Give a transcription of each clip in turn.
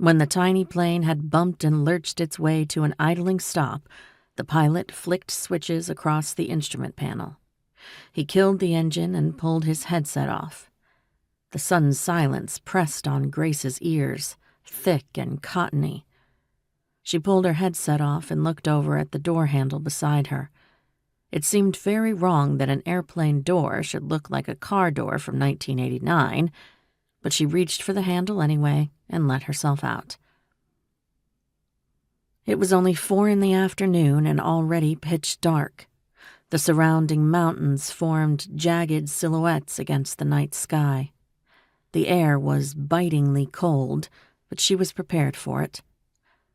When the tiny plane had bumped and lurched its way to an idling stop, the pilot flicked switches across the instrument panel. He killed the engine and pulled his headset off. The sudden silence pressed on Grace's ears, thick and cottony. She pulled her headset off and looked over at the door handle beside her. It seemed very wrong that an airplane door should look like a car door from 1989, but she reached for the handle anyway and let herself out. It was only 4 in the afternoon and already pitch dark. The surrounding mountains formed jagged silhouettes against the night sky. The air was bitingly cold, but she was prepared for it.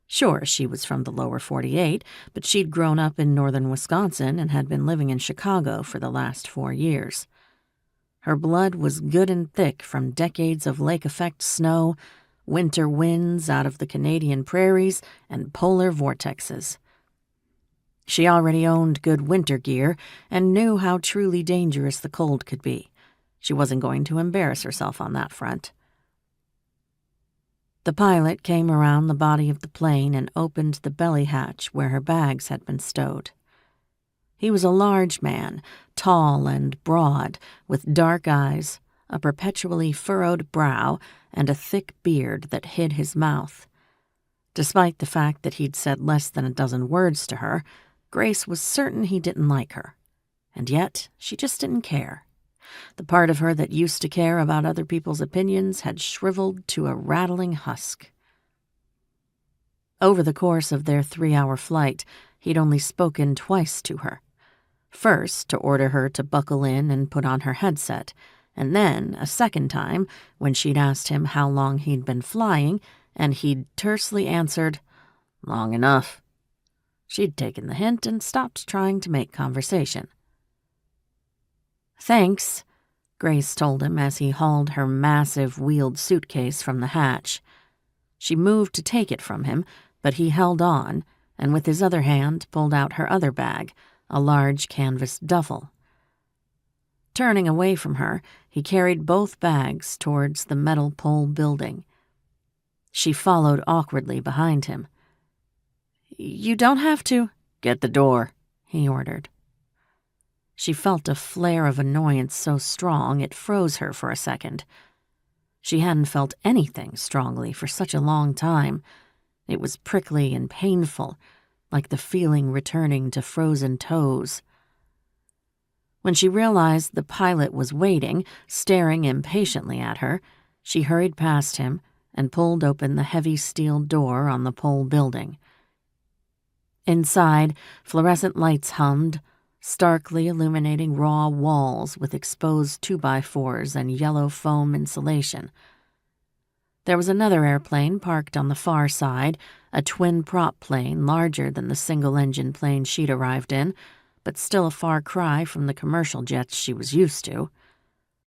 Sure, she was from the lower 48, but she'd grown up in northern Wisconsin and had been living in Chicago for the last 4 years. Her blood was good and thick from decades of lake-effect snow, winter winds out of the Canadian prairies, and polar vortexes. She already owned good winter gear and knew how truly dangerous the cold could be. She wasn't going to embarrass herself on that front. The pilot came around the body of the plane and opened the belly hatch where her bags had been stowed. He was a large man, tall and broad, with dark eyes, a perpetually furrowed brow, and a thick beard that hid his mouth. Despite the fact that he'd said less than a dozen words to her, Grace was certain he didn't like her. And yet, she just didn't care. The part of her that used to care about other people's opinions had shriveled to a rattling husk. Over the course of their 3-hour flight, he'd only spoken twice to her. First, to order her to buckle in and put on her headset, and then a second time when she'd asked him how long he'd been flying, and he'd tersely answered, "Long enough." She'd taken the hint and stopped trying to make conversation. "Thanks," Grace told him as he hauled her massive wheeled suitcase from the hatch. She moved to take it from him, but he held on, and with his other hand pulled out her other bag, a large canvas duffel. Turning away from her, he carried both bags towards the metal pole building. She followed awkwardly behind him. "You don't have to." "Get the door," he ordered. She felt a flare of annoyance so strong it froze her for a second. She hadn't felt anything strongly for such a long time. It was prickly and painful, like the feeling returning to frozen toes. When she realized the pilot was waiting, staring impatiently at her, she hurried past him and pulled open the heavy steel door on the pole building. Inside, fluorescent lights hummed, starkly illuminating raw walls with exposed 2x4s and yellow foam insulation. There was another airplane parked on the far side, a twin-prop plane larger than the single-engine plane she'd arrived in, but still a far cry from the commercial jets she was used to.